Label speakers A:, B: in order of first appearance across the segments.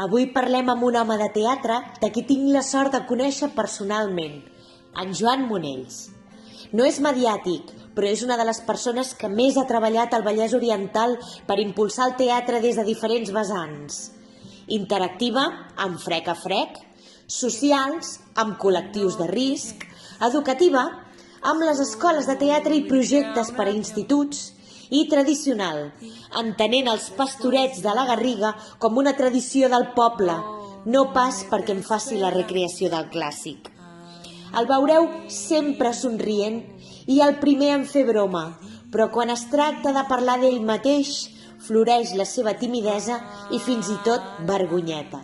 A: Avui parlem amb un home de teatre de qui tinc la sort de conèixer personalment, en Joan Monells. No és mediàtic, però és una de les persones que més ha treballat al Vallès Oriental per impulsar el teatre des de diferents vessants. Interactiva, amb Frec a Frec, socials, amb col·lectius de risc, educativa, amb les escoles de teatre i projectes per a instituts, i tradicional, entenent els pastorets de la Garriga com una tradició del poble, no pas perquè em faci la recreació del clàssic. El veureu sempre somrient i el primer en fer broma, però quan es tracta de parlar d'ell mateix, floreix la seva timidesa i fins i tot vergonyeta.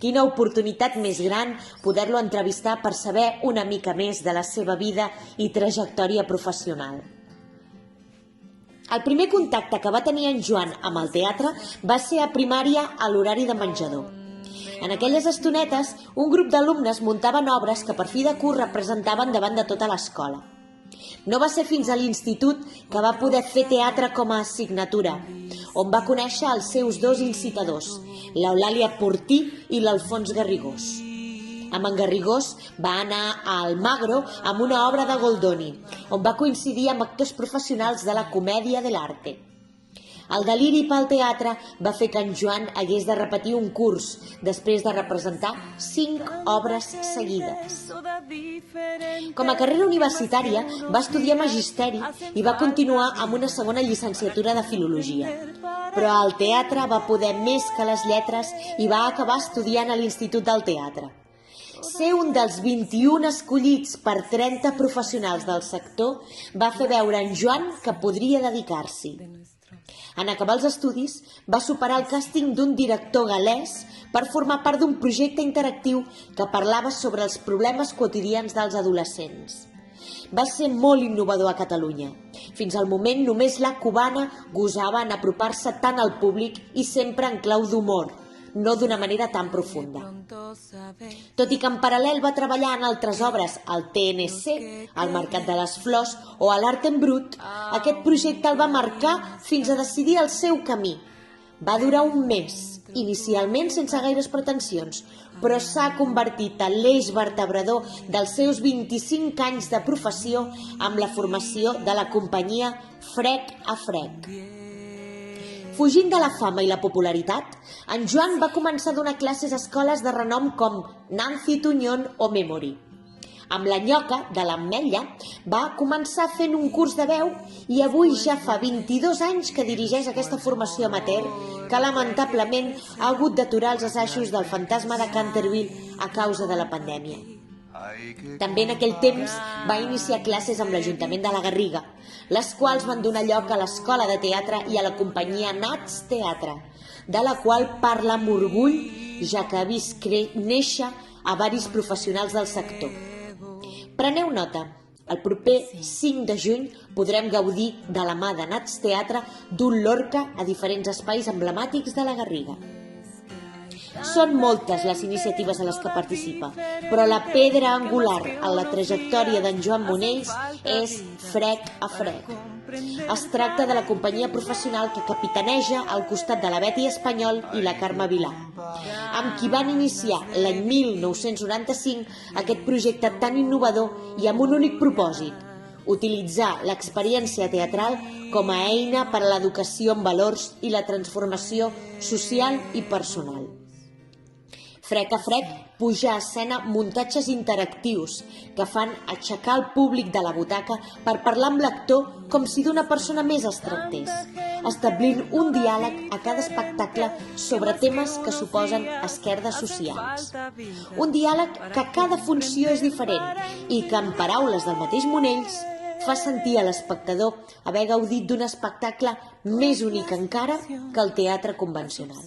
A: Quina oportunitat més gran poder-lo entrevistar per saber una mica més de la seva vida i trajectòria professional. El primer contacte que va tenir en Joan amb el teatre va ser a primària a l'horari de menjador. En aquelles estonetes, un grup d'alumnes muntaven obres que per fi de curs representaven davant de tota l'escola. No va ser fins a l'institut que va poder fer teatre com a assignatura, on va conèixer els seus dos incitadors, l'Eulàlia Portí i l'Alfons Garrigós. Amb en Garrigós va anar a Almagro amb una obra de Goldoni, on va coincidir amb actors professionals de la comèdia de l'arte. El deliri pel teatre va fer que en Joan hagués de repetir un curs després de representar 5 obres seguides. Com a carrera universitària va estudiar magisteri i va continuar amb una segona llicenciatura de filologia. Però el teatre va poder més que les lletres i va acabar estudiant a l'Institut del Teatre. Ser un dels 21 escollits per 30 professionals del sector va fer veure a en Joan que podria dedicar-s'hi. En acabar els estudis, va superar el càsting d'un director gal·lès per formar part d'un projecte interactiu que parlava sobre els problemes quotidians dels adolescents. Va ser molt innovador a Catalunya. Fins al moment només la cubana gosava en apropar-se tant al públic i sempre en clau d'humor, no d'una manera tan profunda. Tot i que en paral·lel va treballar en altres obres, al TNC, al Mercat de les Flors o a l'Art en Brut, aquest projecte el va marcar fins a decidir el seu camí. Va durar un mes, inicialment sense gaires pretensions, però s'ha convertit en l'eix vertebrador dels seus 25 anys de professió amb la formació de la companyia Frec a Frec. Fugint de la fama i la popularitat, en Joan va començar a donar classes a escoles de renom com Nancy Tuñón o Memory. Amb la Nyoca, de l'Ametlla, va començar fent un curs de veu i avui ja fa 22 anys que dirigeix aquesta formació amateur que lamentablement ha hagut d'aturar els assajos del Fantasma de Canterville a causa de la pandèmia. També en aquell temps va iniciar classes amb l'Ajuntament de la Garriga, les quals van donar lloc a l'Escola de Teatre i a la companyia Nats Teatre, de la qual parla amb orgull, ja que ha vist néixer a varis professionals del sector. Preneu nota, el proper 5 de juny podrem gaudir de la mà de Nats Teatre d'un Lorca a diferents espais emblemàtics de la Garriga. Són moltes les iniciatives a les que participa, però la pedra angular en la trajectòria d'en Joan Monells és Frec a Frec. Es tracta de la companyia professional que capitaneja al costat de la Betty Espanyol i la Carme Vilà, amb qui van iniciar l'any 1995 aquest projecte tan innovador i amb un únic propòsit: utilitzar l'experiència teatral com a eina per a l'educació en valors i la transformació social i personal. Frec a Frec puja a escena muntatges interactius que fan aixecar el públic de la butaca per parlar amb l'actor com si d'una persona més es tractés, establint un diàleg a cada espectacle sobre temes que suposen esquerdes socials. Un diàleg que a cada funció és diferent i que, en paraules del mateix Monells, fa sentir a l'espectador haver gaudit d'un espectacle més únic encara que el teatre convencional.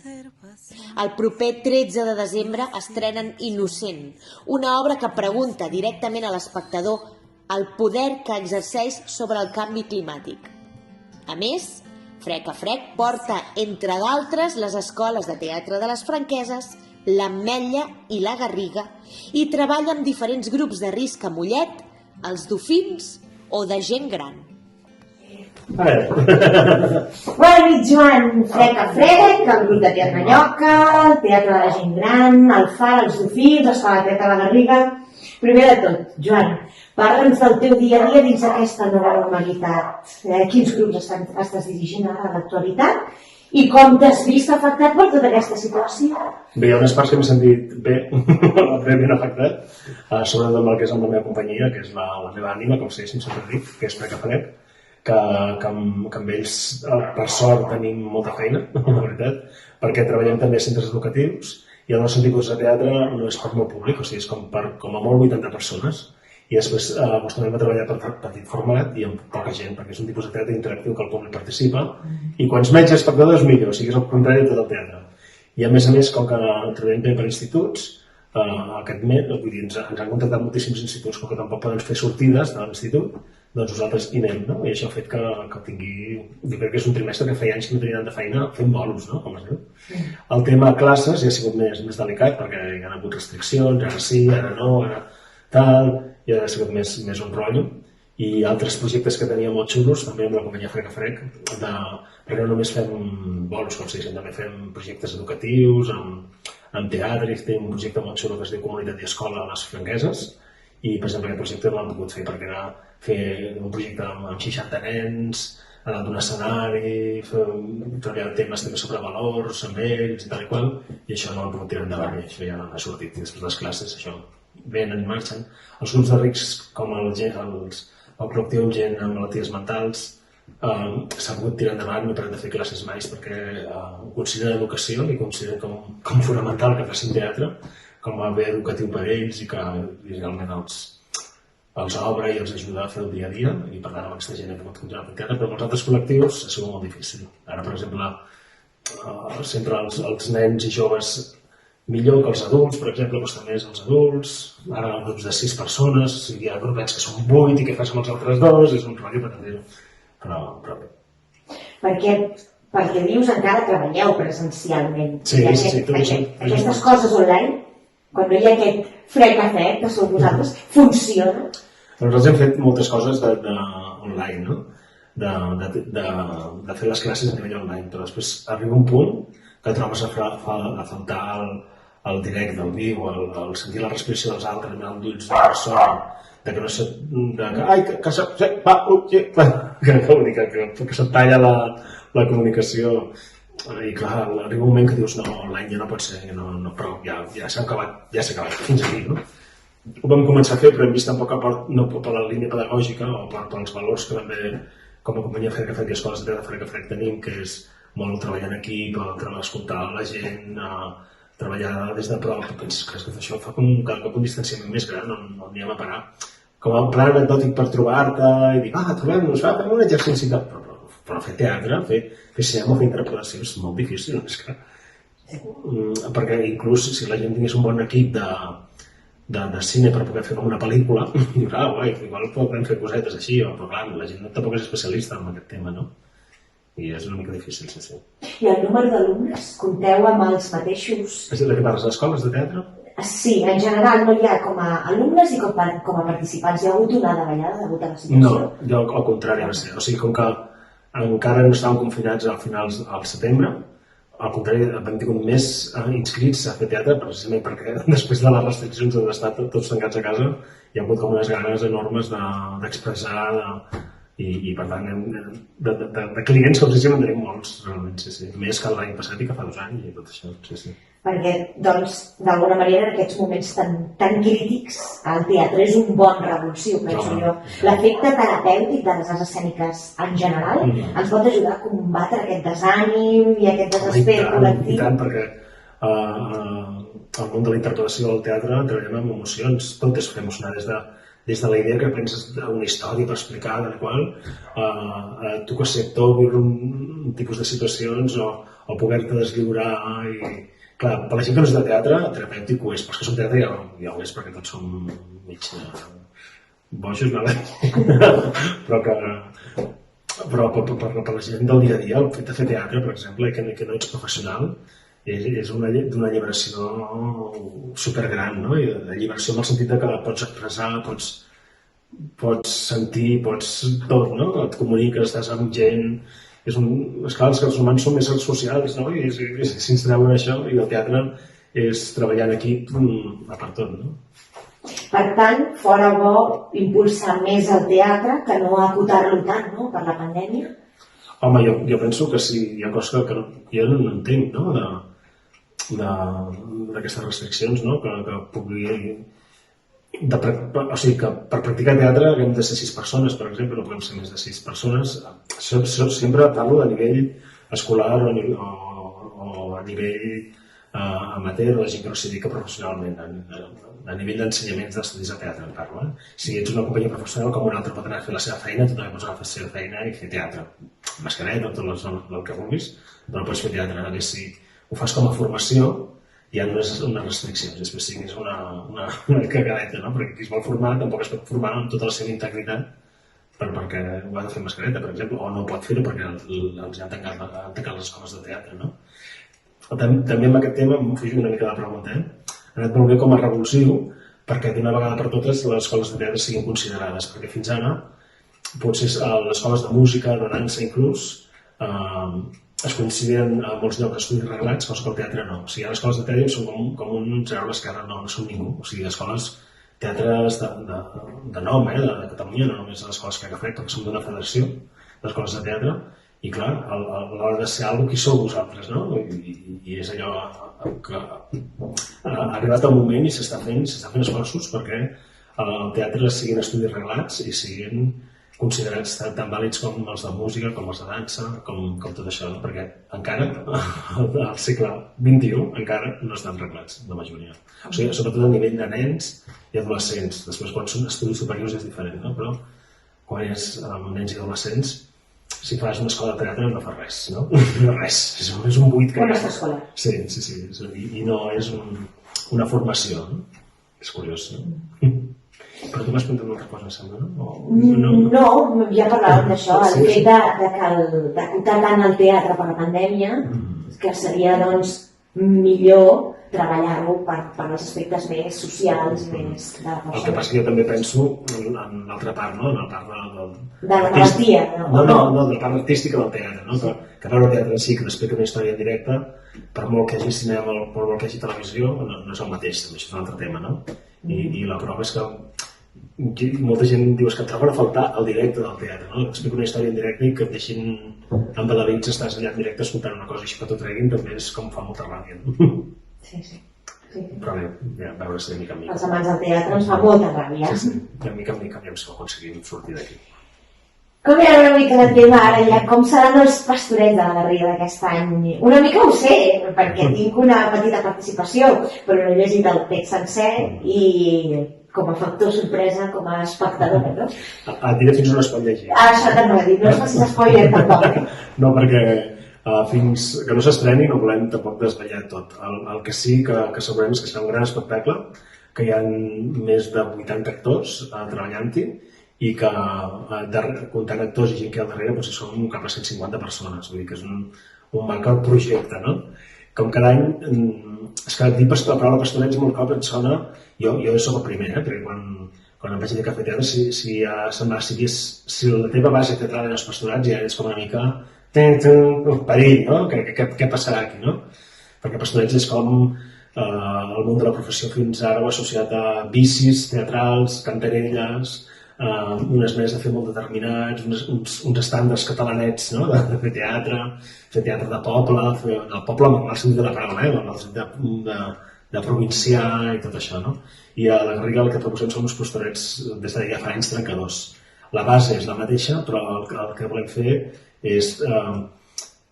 A: El proper 13 de desembre estrenen Innocent, una obra que pregunta directament a l'espectador el poder que exerceix sobre el canvi climàtic. A més, Frec a Frec porta, entre d'altres, les escoles de teatre de les Franqueses, l'Ametlla i la Garriga i treballa amb diferents grups de risc a Mollet, els Dofins o de gent gran. Bona nit, Joan. Frec a frec, el grup de Teatre Lloca, el Teatre de la Gent Gran, el Far, els Dofins, l'Escola de Teatre de la Garriga... Primer de tot, Joan, parla'ns del teu dia a dia dins aquesta nova normalitat. Quins grups estàs dirigint ara a l'actualitat i com t'has vist afectat per tota aquesta situació?
B: Bé, hi ha unes parts que m'he sentit ben afectat, sobretot amb el que és amb la meva companyia, que és la meva ànima, com sempre dic, que és Frec a Frec, que amb ells, per sort, tenim molta feina, la veritat, perquè treballem també a centres educatius i el nostre tipus de teatre no és per molt públic, o sigui, és com a molt 80 persones. I després acostumem a treballar per petit format i amb poca gent, perquè és un tipus de teatre interactiu que el públic participa i quants menys espectadors millor, o sigui, és el contrari de tot el teatre. I a més, com que treballem bé per instituts, aquest mes, vull dir, ens han contractat moltíssims instituts, com que tampoc poden fer sortides de l'institut, doncs nosaltres hi anem, no? I això ha fet que tingui... Jo crec que és un trimestre que feia anys que no tenia tanta feina fent bolos, no? Com es diu. El tema classes ja ha sigut més delicat, perquè hi ha hagut restriccions, ara sí, ara no, ara tal, i ha sigut més un rotllo. I altres projectes que teníem molt xulos, també amb la companyia Frec a Frec, perquè no només fem bolos, com si diguéssim, també fem projectes educatius, amb teatre, i tenim un projecte molt xulo que es diu Comunitat i Escola a les Franqueses, i per exemple aquest projecte no l'hem pogut fer perquè era fer un projecte amb 60 nens, a dalt d'un escenari, treballar temes també sobre valors amb ells i tal i qual, i això no l'hem pogut tirar endavant, i això ja ha sortit. I després les classes, això, venen i marxen. Els grups de rics, com el col·lectiu amb gent amb malalties mentals, s'ha pogut tirar endavant, no he parat de fer classes mai perquè ho consideren educació i consideren com fonamental que facin teatre, com a bé educatiu per ells i que realment els obre i els ajuda a fer el dia a dia i per tant amb aquesta gent hem pogut continuar fent teatre, però amb els altres col·lectius ha sigut molt difícil. Ara, per exemple, sempre els nens i joves millor que els adults, per exemple, costa més als adults, ara grups de 6 persones, o sigui, hi ha grupets que són 8 i què fas amb els altres 2, és un rotllo patatero, però bé.
A: Perquè dius encara treballeu presencialment.
B: Sí.
A: Aquestes coses online, quan no hi ha aquest frec a frec, que sou vosaltres, funciona?
B: Nosaltres hem fet moltes coses online, no? De fer les classes a nivell online, però després arriba un punt que trobes a faltar el directe, el viu, el sentir la respiració dels altres, mirant d'ulls de persona, que no se... que se't talla la comunicació. I clar, arriba un moment que dius no, online ja no pot ser, però ja s'ha acabat fins aquí, no? Ho vam començar a fer, però hem vist tampoc no per la línia pedagògica o pels valors que també com a companyia Frec a Frec i escoles de teatre Frec a Frec tenim, que és molt treballar en equip, escoltar la gent, treballar des de prop. Penses que això fa com un distanciament més gran, no anirem a parar. Com a plan anecdòtic per trobar-te i dir, trobem-nos, fem un exercici, però fer teatre, fer cinema o fer interpretació és molt difícil, perquè inclús si la gent tingués un bon equip de cine per poder fer com una pel·lícula, igual podem fer cosetes així, però clar, la gent tampoc és especialista en aquest tema, no? I és una mica difícil, sí.
A: I el número d'alumnes, compteu amb els mateixos?
B: És de què parles, d'escoles de teatre?
A: Sí, en general no hi ha com a alumnes i com a participants. Hi ha hagut una davallada degut a la situació?
B: No, al contrari, o sigui, com que encara no estàvem confinats al finals al setembre, al contrari, hem tingut més inscrits a fer teatre, precisament perquè després de les restriccions d'estar tots tancats a casa hi ha hagut com unes ganes enormes d'expressar i per tant de clients que en tenim molts, realment, sí. Més que l'any passat i que fa 2 anys i tot això, sí.
A: Perquè, doncs, d'alguna manera, en aquests moments tan crítics, el teatre és un bon revulsiu, penso jo. L'efecte terapèutic de les arts escèniques en general ens pot ajudar a combatre aquest desànim i aquest desesper col·lectiu.
B: I tant, perquè al món de la interpretació del teatre treballem amb emocions, tot és fer emocionar des de la idea que penses d'una història per explicar, de la qual tu que ser actor, viure un tipus de situacions o poder-te deslliurar i... Clar, per la gent que no és de teatre, terapèutic ho és, però és que som teatre ja ho és, perquè tots som mig bojos, però per la gent del dia a dia, el fet de fer teatre, per exemple, i que no ets professional, és d'una alliberació supergran, no? I alliberació en el sentit que pots expressar, pots pots sentir, pots tot, no? Et comuniques, estàs amb gent... És clar, els humans són més socials, no? I s'instauen en això, i el teatre és treballar en equip a part tot, no?
A: Per tant, fora bo impulsar més el teatre que no acotar-lo tant, no?, per la pandèmia?
B: Home, jo penso que sí, hi ha coses que jo no entenc, no?, d'aquestes restriccions, no?, que pugui... O sigui, que per practicar teatre haguem de ser 6 persones, per exemple, no podem ser més de 6 persones. Sempre parlo a nivell escolar o a nivell amateur, la gent que no s'hi dedica professionalment, a nivell d'ensenyaments d'estudis de teatre, en parlo. Si ets una companyia professional, com un altre pot anar a fer la seva feina, tu també pots anar a fer la seva feina i fer teatre. Mascareta, tot el que vulguis, però no pots fer teatre. A més, si ho fas com a formació, hi ha unes restriccions, després sí que és una cagadeta, no? Perquè qui es vol formar tampoc es pot formar amb tota la seva integritat perquè ho ha de fer mascareta, per exemple, o no pot fer-ho perquè els han tancat les escoles de teatre, no? També amb aquest tema, em fujo una mica de la pregunta, ha anat molt bé com a revulsiu perquè d'una vegada per totes les escoles de teatre siguin considerades, perquè fins ara potser les escoles de música, de dansa inclús, es consideren a molts llocs estudis reglats, cosa que el teatre no. O sigui, les escoles de teatre són com un zero a l'esquerra, no són ningú. O sigui, escoles, teatres de nom, de Catalunya, no només les escoles que agafem, perquè som d'una federació d'escoles de teatre, i clar, a l'hora de ser alguna cosa, qui sou vosaltres, no? I és allò que ha arribat el moment i s'està fent esforços perquè el teatre siguin estudis reglats i siguin considerats tan vàlids com els de música, com els de dansa, com tot això, no? Perquè encara, al segle XXI, encara no estan reglats, la majoria. O sigui, sobretot a nivell de nens i adolescents. Després, quan són estudis superiors és diferent, no? Però quan és amb nens i adolescents, si fas una escola de teatre no fa res, no? No res, és un buit que...
A: Una escola.
B: Sí, i no és una formació, no? És curiós, no? Però tu m'has preguntat una altra cosa, em sembla, no?
A: No, ja parlàvem d'això, el fet d'acotar tant el teatre per la pandèmia, que seria, doncs, millor treballar-ho per als aspectes més socials, més de la persona.
B: El que passa que jo també penso en l'altra part, no? En la part
A: de la malaltia, no?
B: No, de la part artística del teatre, no? Que veure el teatre en si, que t'explica una història en directe, per molt que hi hagi cinema, per molt que hi hagi televisió, no és el mateix, també, això és un altre tema, no? I la prova és que molta gent diu que et troben a faltar el directe del teatre, no? Explica una història en directe i que et deixin embadalits, estàs allà en directe escoltant una cosa així que t'ho treguin, també és com fa molta ràbia, no?
A: Sí.
B: Però bé, ja, veure si de mica en mica.
A: Els amants del teatre ens fa molta ràbia.
B: Sí, de mica en mica aviam si ho aconseguim sortir d'aquí.
A: Com era una mica de tema ara ja, com seran els pastorets de la Garriga d'aquest any? Una mica ho sé, perquè tinc una petita participació, però no he llegit el text sencer i com a factor sorpresa, com a espectadora, no?
B: Et diré fins on es pot llegir.
A: Això també ho he dit, no es facis spoiler tampoc.
B: No, perquè fins que no s'estreni no volem tampoc desvetllar tot. El que sí que segurament és que serà un gran espectacle, que hi ha més de 80 actors treballant-hi, i que comptant actors i gent que hi ha al darrere potser són cap a 150 persones, vull dir que és un macro projecte, no? Com cada any, és que dir la paraula pastorets molt cop et sona, jo soc el primer, perquè quan em vaig dir cafè teatre, si la teva base teatral eren els pastorats ja és com una mica perill, no? Què passarà aquí, no? Perquè pastorets és com el món de la professió fins ara ho ha associat a vicis teatrals, cantarelles, unes maneres de fer molt determinats, uns estàndards catalanets, no? De fer teatre de poble, del poble amb el sentit de la paraula, amb el sentit de provincià i tot això, no? I a la Garriga el que proposem són uns pastorets des de ja fa anys trencadors. La base és la mateixa, però el que volem fer és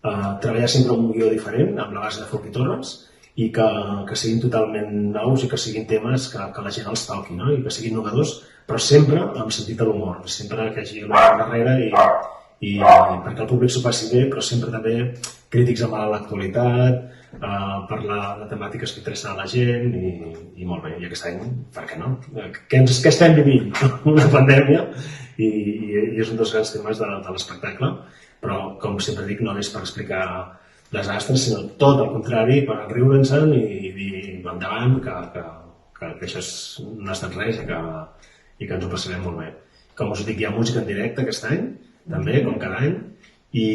B: treballar sempre un guió diferent, amb la base de Foc i Torres, i que siguin totalment nous i que siguin temes que la gent els toqui, no? I que siguin innovadors, però sempre amb sentit de l'humor, sempre que hi hagi l'humor darrere i perquè el públic s'ho passi bé, però sempre també crítics amb l'actualitat, parlar de temàtiques que interessen a la gent i molt bé, i aquest any, per què no? Què estem vivint? Una pandèmia i és un dels grans temes de l'espectacle, però com sempre dic, no és per explicar desastres, sinó tot el contrari, per riure'ns-en i dir endavant, que això no ha estat res i que ens ho passarem molt bé. Com us dic, hi ha música en directe aquest any, també, com cada any, i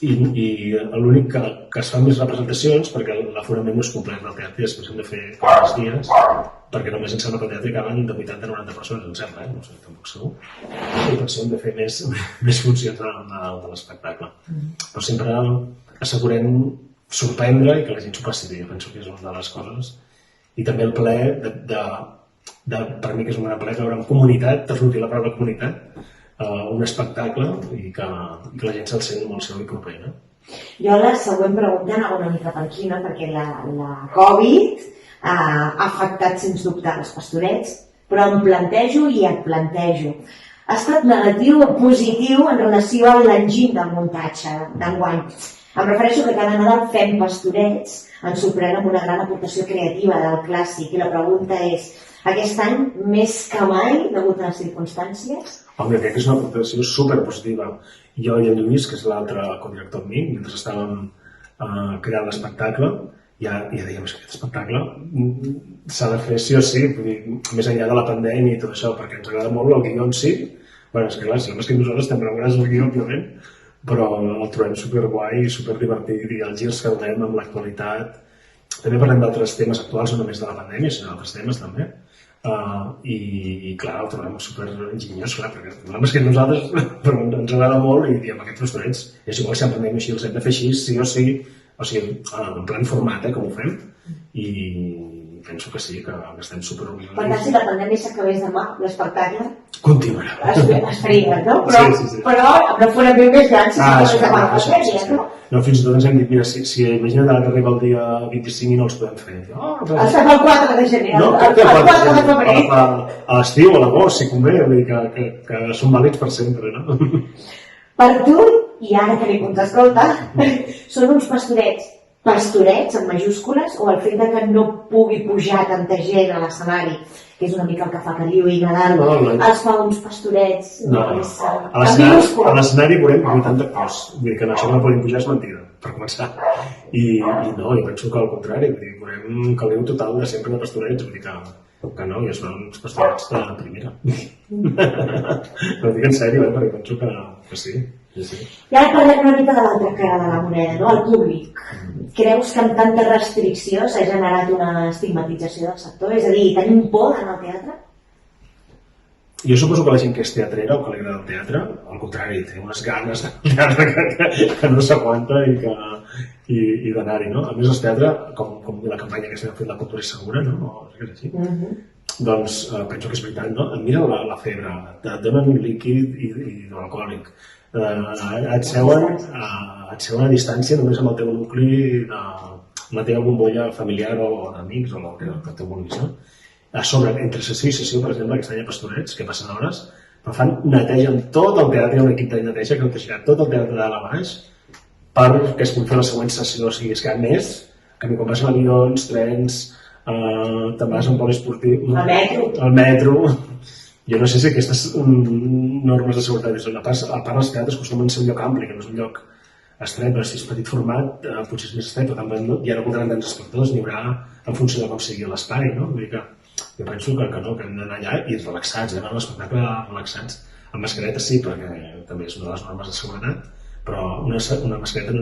B: l'únic que es fan més representacions, perquè l'aforament no és complet del teatre, i després hem de fer cada dies, perquè només em sembla que el teatre caben de 80 a 90 persones, em sembla, no sé, tampoc segur. I per això hem de fer més funcions de l'espectacle. Però sempre assegurem sorprendre i que la gent s'ho passi bé, jo penso que és una de les coses. I també el plaer per mi que és un gran plaer veure en comunitat, t'escolti la paraula comunitat, un espectacle i que la gent se'l sent molt seu i proper.
C: Jo la següent pregunta anava una mica per aquí, perquè la Covid ha afectat sens dubte els pastorets, però em plantejo i et plantejo. Ha estat negatiu o positiu en relació a l'enginy del muntatge d'enguany? Em refereixo que cada Nadal fem pastorets, ens sorprèn amb una gran aportació creativa del clàssic, i la pregunta és, aquest any més que mai, degut a les circumstàncies?
B: Home, crec que és una aportació superpositiva. Jo i en Lluís, que és l'altre codirector amb mi, mentre estàvem creant l'espectacle, ja dèiem que aquest espectacle s'ha de fer sí o sí, més enllà de la pandèmia i tot això, perquè ens agrada molt el guió en si. Bé, és que clar, si només que nosaltres estem preparats el guió, òbviament, però el trobem superguai i superdivertit, i els girs que donem amb l'actualitat. També parlem d'altres temes actuals, no només de la pandèmia, sinó d'altres temes també. I clar, el trobem superenginyós, clar, perquè només que nosaltres però ens agrada molt i diem aquests pastorets és igual si en pandèmia així els hem de fer així, sí o sí, o sigui, en plan format, com ho fem, i penso que sí, que estem superorgullosos.
C: Per tant, si la pandèmia s'acabés demà, l'espectacle
B: continuarà.
C: Es faria, no?
B: Sí.
C: Però amb l'aforament més gran, si s'acabés demà la pandèmia, no?
B: No, fins i tot ens hem dit, mira, si imagina't que arriba el dia 25 i no els podem fer.
C: Estem el 4 de gener,
B: no,
C: el 4 de febrer.
B: A l'estiu, a l'agost, si convé, vull dir que són vàlids per sempre, no?
C: Per tu, i ara que ningú ens escolta, són uns pastorets en majúscules, o el fet que no pugui pujar tanta gent a l'escenari, que és una mica el que fa que Liu i Nadal els fa uns pastorets més
B: a l'escenari veurem 80 actors, vull dir que això no podem pujar és mentida, per començar, i no, jo penso que al contrari, vull dir, veurem que Liu total de sempre de pastorets, vull dir que no, i es fan uns pastorets de primera. Però dic en sèrio, perquè penso que sí.
C: I ara parlem una mica de l'altra cara de la moneda, no? El públic. Creus que amb tanta restricció s'ha generat una estigmatització del sector? És a dir, tenim por d'anar al teatre?
B: Jo suposo que la gent que és teatrera o que li agrada el teatre, al contrari, té unes ganes de teatre que no s'aguanta i d'anar-hi, no? A més, el teatre, com la campanya que s'ha fet La cultura és segura, no? O sigui que és així. Doncs penso que és veritat, no? Mira la febre, et donen un líquid hidroalcohòlic, et seuen a distància només amb el teu nucli, amb la teva bombolla familiar o d'amics o el que tu vulguis, no? A sobre, entre sessió i sessió, per exemple, aquest any a Pastorets, que passen hores, però netegen tot el teatre, hi ha un equip de neteja que netejarà tot el teatre de dalt a baix perquè es pugui fer la següent sessió, o sigui, és que a més, quan passen avions, trens, te'n vas a un poliesportiu, al metro. Jo no sé si aquestes normes de seguretat, a part els teatres acostumen a ser un lloc ampli, que no és un lloc estret, però si és petit format potser és més estret, però també ja no comptaran tants espectadors, n'hi haurà en funció de com sigui l'espai, no? Vull dir que jo penso que no, que hem d'anar allà i relaxats, anar a l'espectacle relaxats. Amb mascareta sí, perquè també és una de les normes de seguretat, però una mascareta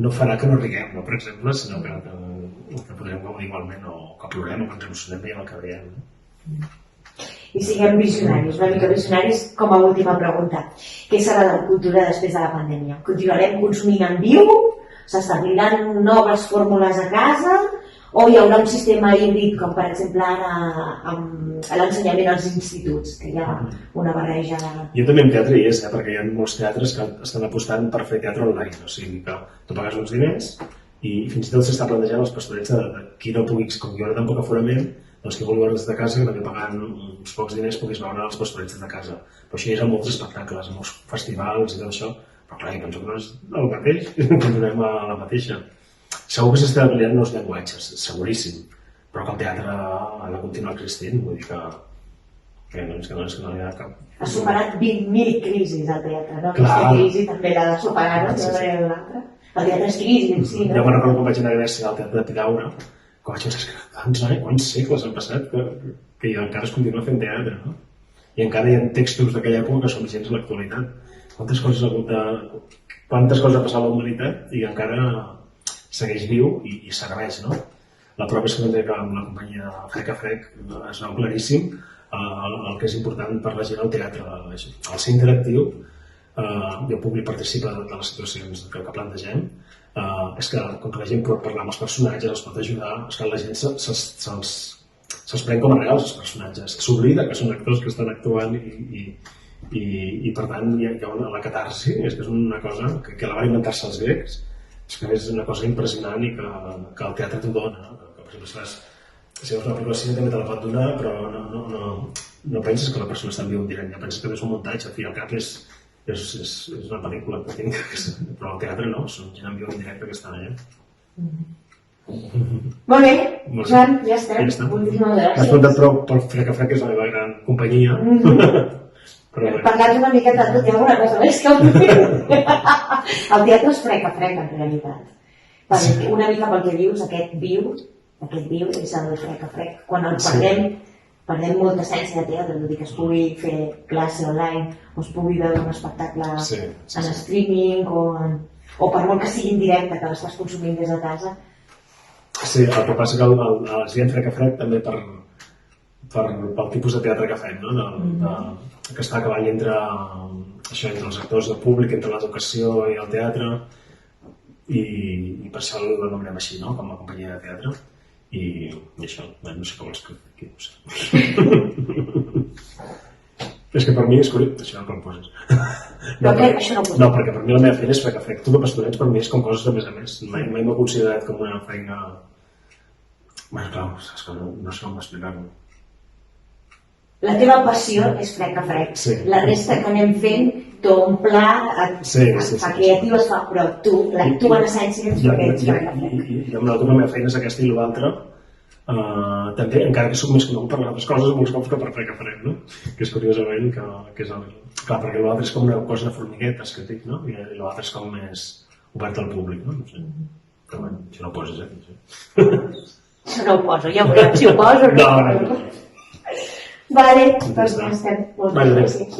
B: no farà que no riguem, no, per exemple, sinó que podrem gaudir igualment, o que plorem, o que ens emocionem veient el que veiem.
C: I siguem visionaris, una mica visionaris com a última pregunta. Què serà de la cultura després de la pandèmia? Continuarem consumint en viu? S'establiran noves fórmules a casa? O hi haurà un sistema híbrid, com per exemple ara amb l'ensenyament als instituts, que hi ha una barreja de...
B: Jo també en teatre hi és, perquè hi ha molts teatres que estan apostant per fer teatre online, o sigui que tu pagues uns diners i fins i tot s'està plantejant els pastorets de qui no pugui, com que hi haurà tan poc aforament, doncs qui vulgui veure des de casa, que també pagant uns pocs diners puguis veure els pastorets des de casa. Però això hi ha molts espectacles, molts festivals i tot això, però clar, jo penso que no és el mateix, continuem a la mateixa. Segur que s'està aplicant nous llenguatges, seguríssim, però que el teatre ha de continuar existint, vull dir que no hi ha cap...
C: Ha superat 20.000 crisis al teatre, no?
B: Clar.
C: Aquesta crisi també l'ha de superar, no? El teatre és crisi en si, no?
B: Jo me'n recordo quan vaig anar a Grècia al teatre de Pidaura, que vaig pensar que quants segles han passat que encara es continua fent teatre, no? i encara hi ha textos d'aquella època que són vigents a l'actualitat. Quantes coses ha passat a la humanitat i encara segueix viu i serveix, no? La prova és que també que amb la companyia Frec a Frec es veu claríssim el que és important per la gent al teatre. Al ser interactiu, i el públic participa de les situacions que plantegem, és que com que la gent pot parlar amb els personatges, els pot ajudar, és que la gent se'ls pren com a reals, els personatges. S'oblida que són actors que estan actuant i per tant hi ha la catarsi, és que és una cosa que la van inventar-se els grecs, és que és una cosa impressionant i que el teatre t'ho dona. Que, per exemple, si veus una pel·lícula de cine també te la pot donar, però no penses que la persona està en viu en directe, penses que és un muntatge, al fi al cap és una pel·lícula que tinc, però al teatre no, són gent en viu en directe que estan allà.
C: Molt bé, Joan, ja estem. Moltíssimes gràcies.
B: M'has preguntat prou pel Frec a Frec, que és la meva gran companyia.
C: Parlar una miqueta de tot, hi ha alguna cosa més que el teatre és Frec a Frec, en realitat. Una mica pel que dius, aquest viu és el Frec a Frec. Quan el perdem molta essència de teatre, tot i que es pugui fer classe online o es pugui veure un espectacle en streaming o per molt que sigui en directe, que l'estàs consumint des de casa. Sí, el que passa que es diem Frec a Frec també pel tipus de teatre que fem, no? Que està a cavall entre els actors del públic, entre l'educació i el teatre, i per això l'anomenem així, no? Com a companyia de teatre. I això, no sé com l'explico aquí, no sé. És que per mi és curiós, això no em poses. No, perquè per mi la meva feina és Frec a Frec. Tu de pastorets per mi és com coses de més a més. Mai m'ho he considerat com una feina... Bé, clar, és que no sé com explicar-ho. La teva passió és Frec a Frec. La resta que anem fent t'omple, et fa creatiu, es fa, però tu en essència ets Frec a Frec.
B: I amb la meva feina és aquesta i l'altra. També, encara que soc més conegut per altres coses, molts cops que per Frec a Frec, no? Que és curiosament que és el... Clar, perquè l'altre és com una cosa de formiguetes que dic, no? I l'altre és com més obert al públic, no? No sé. Però bé, si no ho poses,
C: Això no ho poso, ja veurem si ho poso o no.
B: No.
C: Vale, doncs estem. Moltes gràcies.